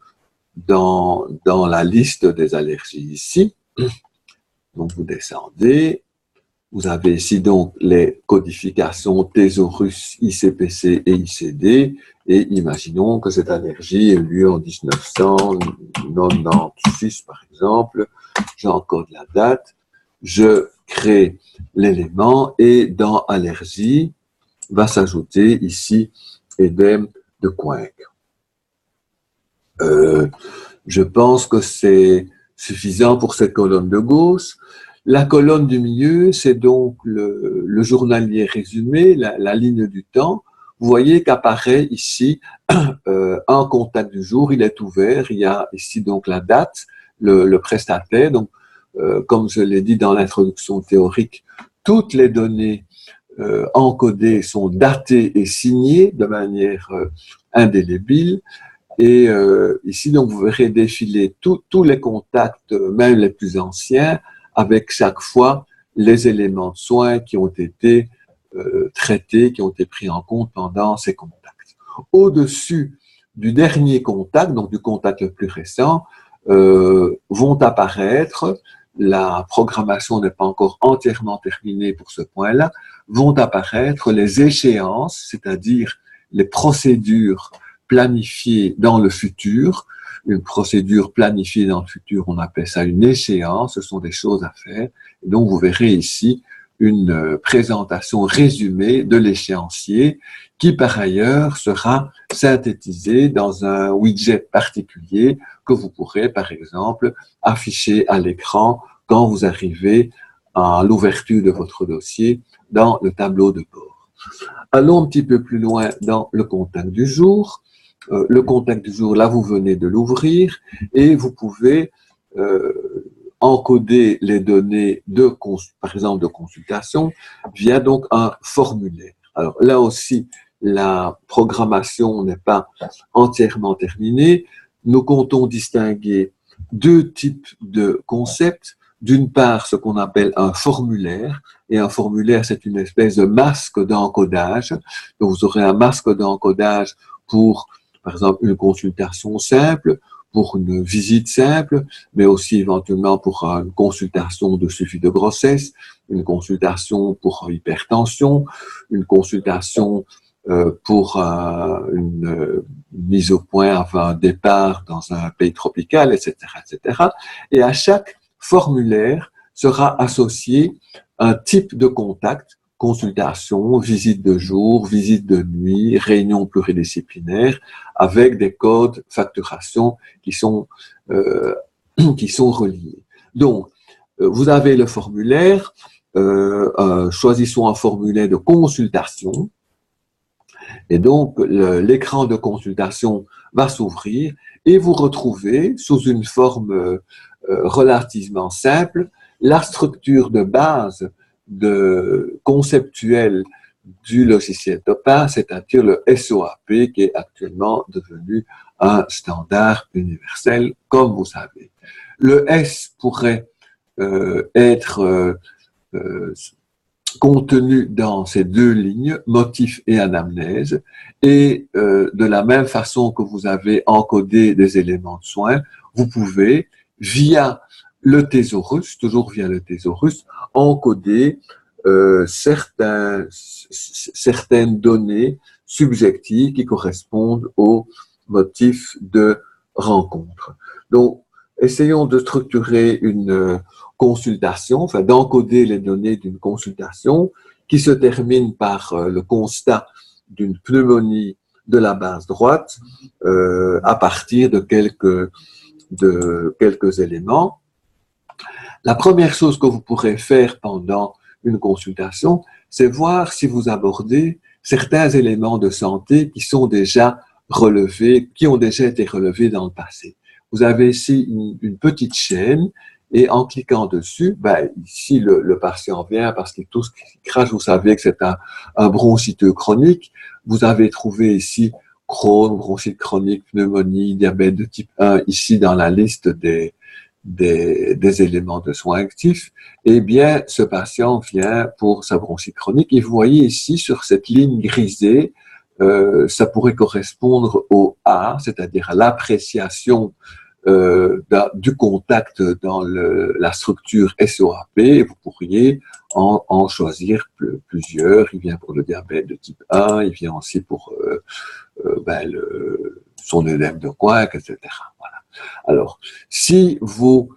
la liste des allergies ici. Donc vous descendez, vous avez ici donc les codifications thésaurus, ICPC et ICD, et imaginons que cette allergie ait eu lieu en 1996 par exemple, j'encode la date, je crée l'élément et dans allergie va s'ajouter ici œdème de Coinck. Je pense que c'est suffisant pour cette colonne de gauche. La colonne du milieu, c'est donc le journalier résumé, la ligne du temps. Vous voyez qu'apparaît ici un contact du jour, il est ouvert, il y a ici donc la date, le prestataire. Donc, comme je l'ai dit dans l'introduction théorique, toutes les données encodées sont datées et signées de manière indélébile. Et ici, donc, vous verrez défiler tous les contacts, même les plus anciens, avec chaque fois les éléments de soins qui ont été traités, qui ont été pris en compte pendant ces contacts. Au-dessus du dernier contact, donc du contact le plus récent, vont apparaître, la programmation n'est pas encore entièrement terminée pour ce point-là, vont apparaître les échéances, c'est-à-dire les procédures planifiées dans le futur. Une procédure planifiée dans le futur, on appelle ça une échéance, ce sont des choses à faire. Et donc, vous verrez ici une présentation résumée de l'échéancier qui, par ailleurs, sera synthétisé dans un widget particulier que vous pourrez, par exemple, afficher à l'écran quand vous arrivez à l'ouverture de votre dossier dans le tableau de bord. Allons un petit peu plus loin dans le contact du jour. Le contact du jour, là, vous venez de l'ouvrir et vous pouvez encoder les données par exemple, de consultation via donc un formulaire. Alors là aussi, la programmation n'est pas entièrement terminée. Nous comptons distinguer deux types de concepts. D'une part, ce qu'on appelle un formulaire, et un formulaire, c'est une espèce de masque d'encodage. Donc, vous aurez un masque d'encodage pour, par exemple, une consultation simple, pour une visite simple, mais aussi éventuellement pour une consultation de suivi de grossesse, une consultation pour hypertension, une consultation pour une mise au point avant un départ dans un pays tropical, etc., etc. Et à chaque formulaire sera associé un type de contact, consultation, visite de jour, visite de nuit, réunion pluridisciplinaire, avec des codes facturation qui sont reliés. Donc, vous avez le formulaire, choisissons un formulaire de consultation, et donc l'écran de consultation va s'ouvrir et vous retrouvez sous une forme relativement simple la structure de base conceptuelle du logiciel Topin, c'est-à-dire le SOAP, qui est actuellement devenu un standard universel, comme vous savez. Le S pourrait être contenu dans ces deux lignes, motif et anamnèse, et de la même façon que vous avez encodé des éléments de soins, vous pouvez, via le thésaurus, toujours via le thésaurus, encoder certaines données subjectives qui correspondent aux motifs de rencontre. Donc, essayons de structurer une consultation, enfin d'encoder les données d'une consultation qui se termine par le constat d'une pneumonie de la base droite à partir de quelques éléments. La première chose que vous pourrez faire pendant une consultation, c'est voir si vous abordez certains éléments de santé qui sont déjà relevés, qui ont déjà été relevés dans le passé. Vous avez ici une petite chaîne et en cliquant dessus, ici le patient vient parce qu'il tousse, qu'il crache, vous savez que c'est un bronchiteux chronique. Vous avez trouvé ici Crohn, bronchite chronique, pneumonie, diabète de type 1, ici dans la liste des éléments de soins actifs. Eh bien, ce patient vient pour sa bronchite chronique et vous voyez ici sur cette ligne grisée, ça pourrait correspondre au A, c'est-à-dire à l'appréciation du contact dans la structure SOAP. Vous pourriez en choisir plusieurs. Il vient pour le diabète de type 1, il vient aussi pour son œdème de Coinck, etc. Voilà. Alors, si vous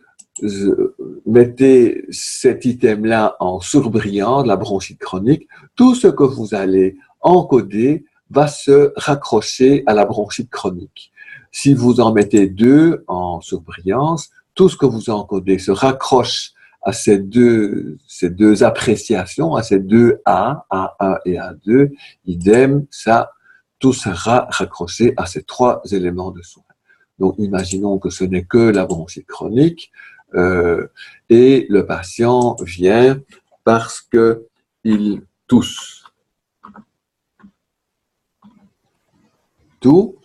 mettez cet item-là en surbrillant, la bronchite chronique, tout ce que vous allez encoder va se raccrocher à la bronchite chronique. Si vous en mettez deux en surbrillance, tout ce que vous encodez se raccroche à ces deux appréciations, à ces deux A, A1 et A2, idem, ça, tout sera raccroché à ces trois éléments de soins. Donc, imaginons que ce n'est que la bronchite chronique et le patient vient parce qu'il tousse. Tout.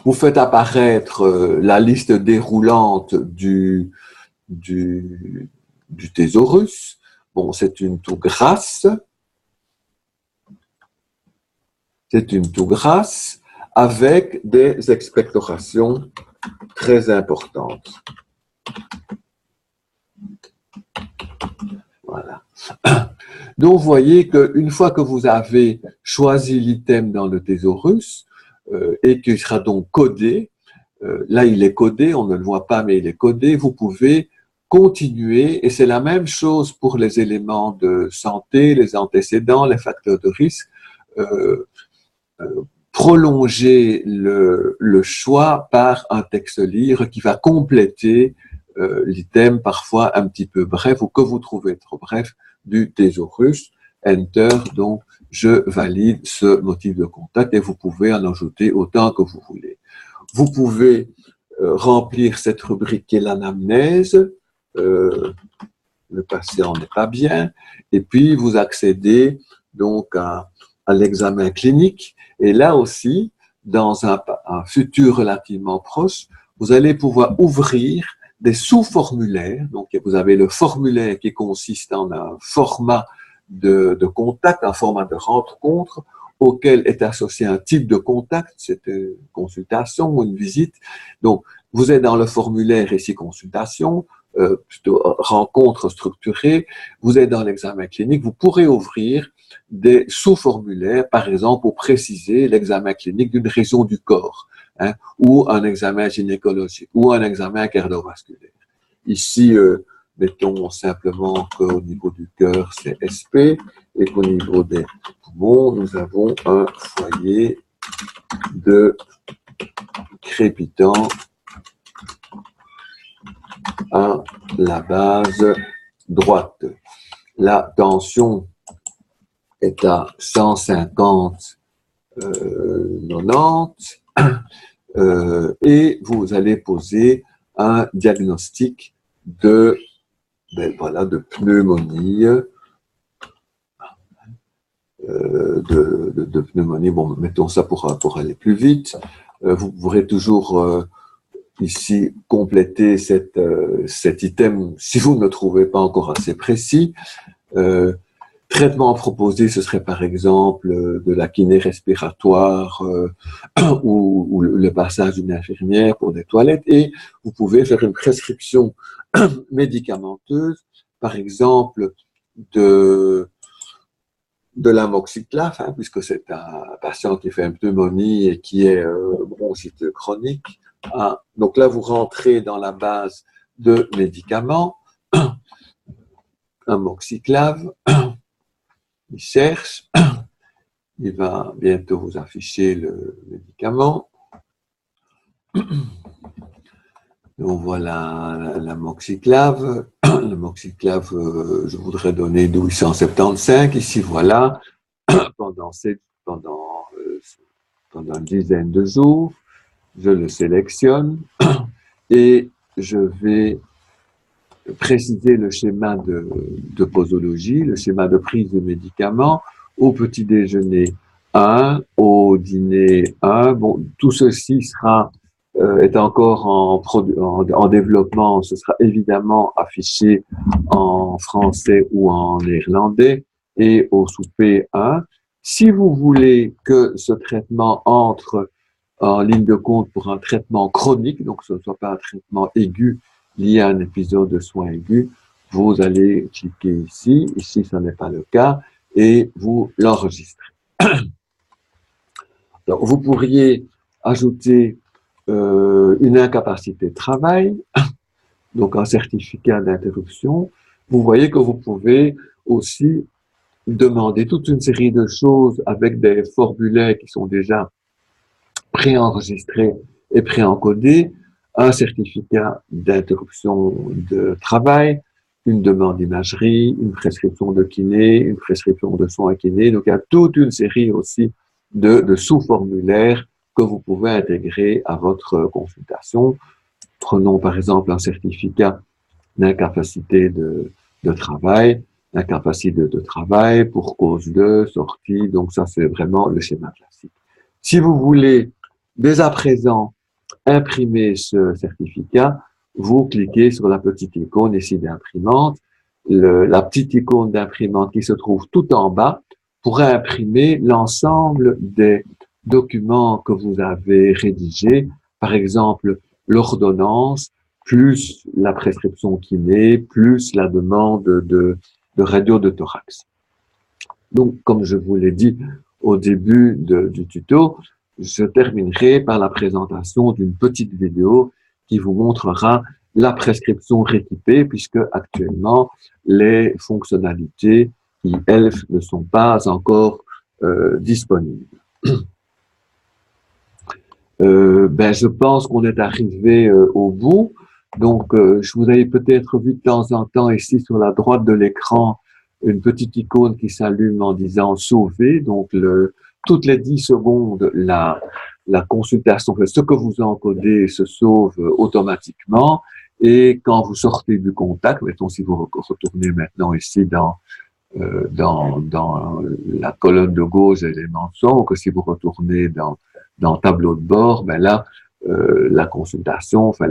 Vous faites apparaître la liste déroulante du thésaurus. Bon, c'est une toux grasse. C'est une toux grasse avec des expectorations très importantes. Voilà. Donc, vous voyez qu'une fois que vous avez choisi l'item dans le thésaurus et qu'il sera donc codé, là il est codé, on ne le voit pas mais il est codé, vous pouvez continuer, et c'est la même chose pour les éléments de santé, les antécédents, les facteurs de risque, prolonger le choix par un texte libre qui va compléter l'item parfois un petit peu bref ou que vous trouvez trop bref du thésaurus. Enter, donc je valide ce motif de contact et vous pouvez en ajouter autant que vous voulez. Vous pouvez remplir cette rubrique qui est l'anamnèse, le patient n'est pas bien, et puis vous accédez donc à l'examen clinique. Et là aussi, dans un futur relativement proche, vous allez pouvoir ouvrir des sous-formulaires. Donc, vous avez le formulaire qui consiste en un format de contact, un format de rencontre auquel est associé un type de contact, c'est une consultation ou une visite. Donc, vous êtes dans le formulaire ici consultation, plutôt rencontre structurée, vous êtes dans l'examen clinique, vous pourrez ouvrir des sous-formulaires, par exemple, pour préciser l'examen clinique d'une région du corps, ou un examen gynécologique, ou un examen cardiovasculaire. Ici, mettons simplement qu'au niveau du cœur, c'est SP, et qu'au niveau des poumons, nous avons un foyer de crépitant à la base droite. La tension est à 150 90 et vous allez poser un diagnostic de pneumonie de pneumonie. Bon, mettons ça pour aller plus vite. Vous pourrez toujours ici compléter cet item si vous ne le trouvez pas encore assez précis. Traitement proposé, ce serait par exemple de la kiné respiratoire ou le passage d'une infirmière pour des toilettes, et vous pouvez faire une prescription médicamenteuse, par exemple de l'amoxiclave, hein, puisque c'est un patient qui fait une pneumonie et qui est bronchite chronique. Hein. Donc là, vous rentrez dans la base de médicaments, amoxiclave, il cherche, il va bientôt vous afficher le médicament. Donc voilà l'amoxiclave. L'amoxiclave, je voudrais donner 1275. Ici, voilà, pendant une dizaine de jours, je le sélectionne et je vais préciser le schéma de posologie, le schéma de prise de médicaments. Au petit déjeuner 1, au dîner 1. Bon, tout ceci est encore en développement. Ce sera évidemment affiché en français ou en néerlandais. Et au souper 1. Si vous voulez que ce traitement entre en ligne de compte pour un traitement chronique, donc ce ne soit pas un traitement aigu lié à un épisode de soins aigus, vous allez cliquer ici. Ici, ce n'est pas le cas, et vous l'enregistrez. Alors, vous pourriez ajouter une incapacité de travail, donc un certificat d'interruption. Vous voyez que vous pouvez aussi demander toute une série de choses avec des formulaires qui sont déjà préenregistrés et préencodés, un certificat d'interruption de travail, une demande d'imagerie, une prescription de kiné, une prescription de soins kiné. Donc, il y a toute une série aussi de sous-formulaires que vous pouvez intégrer à votre consultation. Prenons par exemple un certificat d'incapacité de travail, incapacité de travail pour cause de sortie. Donc, ça, c'est vraiment le schéma classique. Si vous voulez, dès à présent, imprimer ce certificat, vous cliquez sur la petite icône ici d'imprimante. La petite icône d'imprimante qui se trouve tout en bas pourra imprimer l'ensemble des documents que vous avez rédigés, par exemple l'ordonnance, plus la prescription kiné, plus la demande de radio de thorax. Donc, comme je vous l'ai dit au début du tuto, je terminerai par la présentation d'une petite vidéo qui vous montrera la prescription rétypée, puisque actuellement, les fonctionnalités e-health ne sont pas encore disponibles. Je pense qu'on est arrivé au bout. Donc, je vous avais peut-être vu de temps en temps ici sur la droite de l'écran une petite icône qui s'allume en disant sauver. Donc, toutes les 10 secondes, la consultation, ce que vous encodez se sauve automatiquement. Et quand vous sortez du contact, mettons si vous retournez maintenant ici dans la colonne de gauche éléments de son, ou que si vous retournez dans le tableau de bord, ben là, la consultation, enfin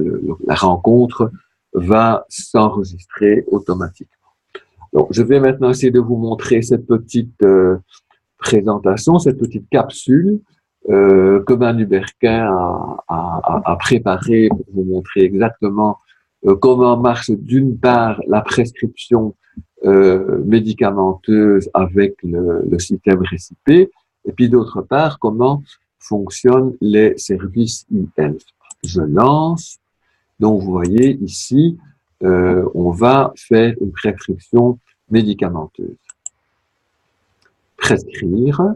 la rencontre va s'enregistrer automatiquement. Donc, je vais maintenant essayer de vous montrer cette petite présentation, cette petite capsule que Manu Berquin a préparée pour vous montrer exactement comment marche d'une part la prescription médicamenteuse avec le système récipé, et puis d'autre part, comment fonctionnent les services e-health. Je lance. Donc, vous voyez ici, on va faire une prescription médicamenteuse. Prescrire,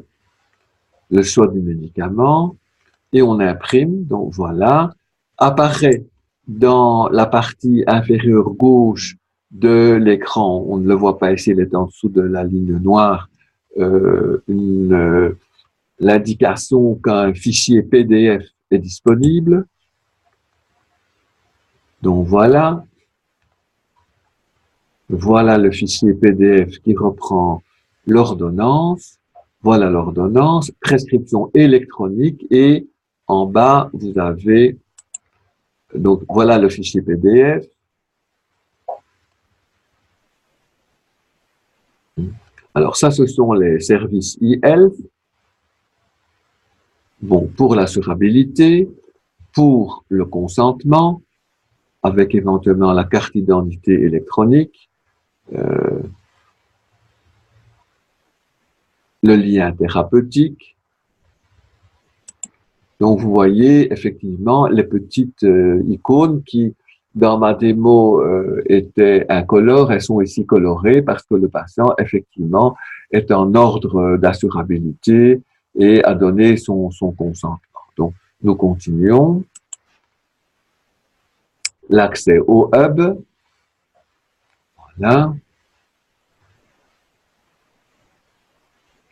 le choix du médicament, et on imprime. Donc, voilà. Apparaît dans la partie inférieure gauche de l'écran, on ne le voit pas ici, il est en dessous de la ligne noire, l'indication qu'un fichier PDF est disponible. Donc voilà. Voilà le fichier PDF qui reprend l'ordonnance. Voilà l'ordonnance, prescription électronique et en bas, vous avez, donc voilà le fichier PDF. Alors ça, ce sont les services e-health. Bon, pour l'assurabilité, pour le consentement, avec éventuellement la carte d'identité électronique, le lien thérapeutique. Donc, vous voyez effectivement les petites icônes qui, dans ma démo, étaient incolores, elles sont ici colorées parce que le patient, effectivement, est en ordre d'assurabilité et a donné son consentement. Donc, nous continuons. L'accès au hub. Voilà.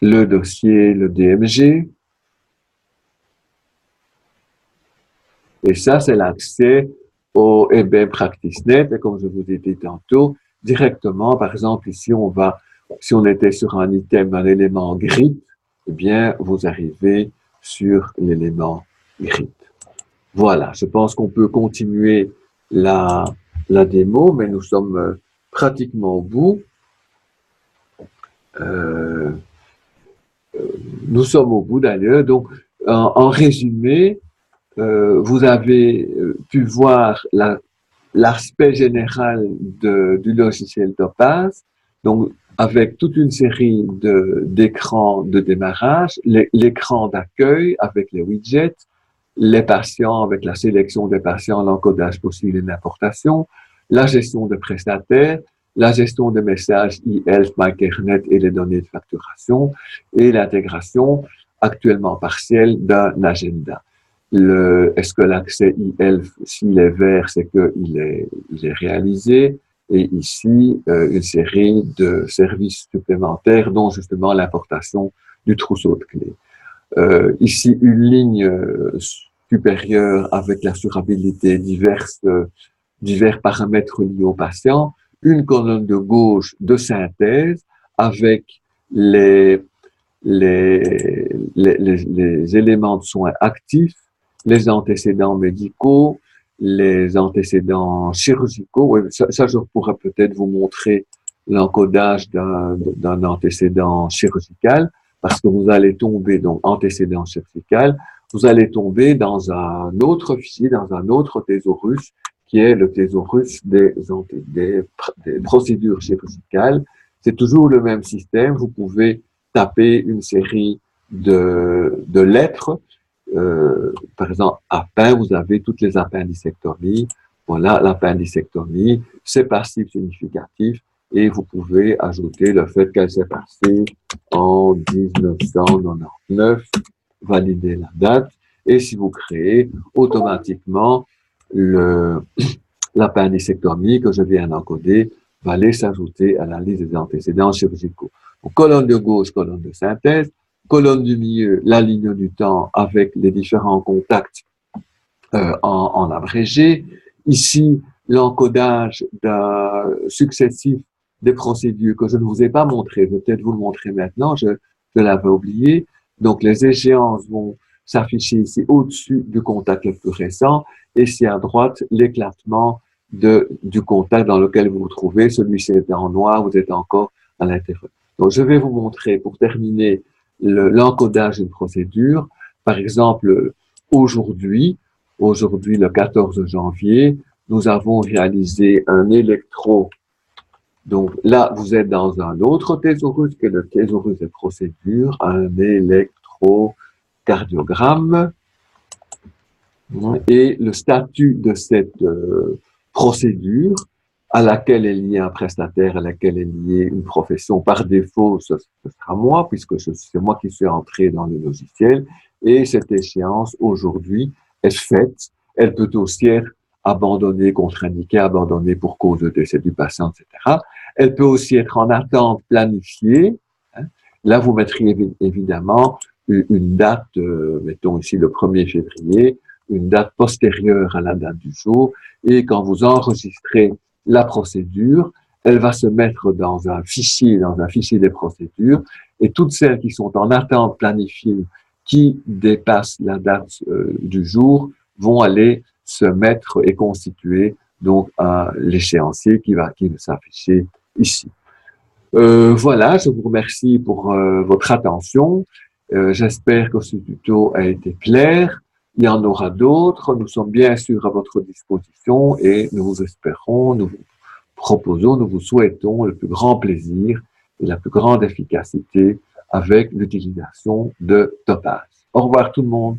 Le dossier, le DMG. Et ça, c'est l'accès au EBM PracticeNet. Et comme je vous ai dit tantôt, directement, par exemple, ici, si on était sur un item, un élément gris, eh bien, vous arrivez sur l'élément gris. Voilà, je pense qu'on peut continuer la démo, mais nous sommes pratiquement au bout. Nous sommes au bout d'ailleurs. Donc, en résumé, vous avez pu voir l'aspect général du logiciel Topaz, donc avec toute une série d'écrans de démarrage, l'écran d'accueil avec les widgets, les patients avec la sélection des patients, l'encodage possible et l'importation, la gestion de prestataires, la gestion de messages e-health, MyCareNet et les données de facturation, et l'intégration actuellement partielle d'un agenda. Est-ce que l'accès e-health, s'il est vert, c'est qu'il est réalisé, et ici, une série de services supplémentaires, dont justement l'importation du trousseau de clés. Ici, une ligne supérieure avec l'assurabilité divers paramètres liés au patient, une colonne de gauche de synthèse avec les éléments de soins actifs, les antécédents médicaux, les antécédents chirurgicaux. Oui, ça je pourrais peut-être vous montrer l'encodage d'un antécédent chirurgical, parce que vous allez tomber, donc antécédent chirurgical, vous allez tomber dans un autre fichier, dans un autre thésaurus, qui est le thésaurus des procédures chirurgicales. C'est toujours le même système, vous pouvez taper une série de lettres. Par exemple, appin, vous avez toutes les appendicectomies. Voilà, l'appendicectomie, c'est passif significatif et vous pouvez ajouter le fait qu'elle s'est passée en 1999, valider la date, et si vous créez automatiquement l'appendicectomie que je viens d'encoder, va aller s'ajouter à la liste des antécédents chirurgicaux. Donc, colonne de gauche, colonne de synthèse, colonne du milieu, la ligne du temps avec les différents contacts en abrégé. Ici, l'encodage successif des procédures que je ne vous ai pas montré. Je vais peut-être vous le montrer maintenant, je l'avais oublié. Donc, les échéances vont s'afficher ici au-dessus du contact le plus récent, et ici à droite, l'éclatement du contact dans lequel vous vous trouvez. Celui-ci est en noir, vous êtes encore à l'intérieur. Donc, je vais vous montrer, pour terminer, l'encodage d'une procédure. Par exemple, aujourd'hui, le 14 janvier, nous avons réalisé un électro. Donc là, vous êtes dans un autre thésaurus, que le thésaurus des procédures, un électrocardiogramme. Et le statut de cette procédure, à laquelle est lié un prestataire, à laquelle est liée une profession, par défaut, ce sera moi, puisque c'est moi qui suis entré dans le logiciel. Et cette échéance, aujourd'hui, est faite. Elle peut aussi être abandonnée, contre-indiquée, abandonnée pour cause de décès du patient, etc. Elle peut aussi être en attente planifiée. Là, vous mettriez évidemment une date, mettons ici le 1er février, une date postérieure à la date du jour. Et quand vous enregistrez la procédure, elle va se mettre dans un fichier des procédures, Et toutes celles qui sont en attente planifiée, qui dépassent la date du jour, vont aller se mettre et constituer donc l'échéancier qui va s'afficher ici. Voilà, je vous remercie pour votre attention. J'espère que ce tuto a été clair. Il y en aura d'autres. Nous sommes bien sûr à votre disposition et nous vous espérons, nous vous proposons, nous vous souhaitons le plus grand plaisir et la plus grande efficacité avec l'utilisation de Topaz. Au revoir tout le monde.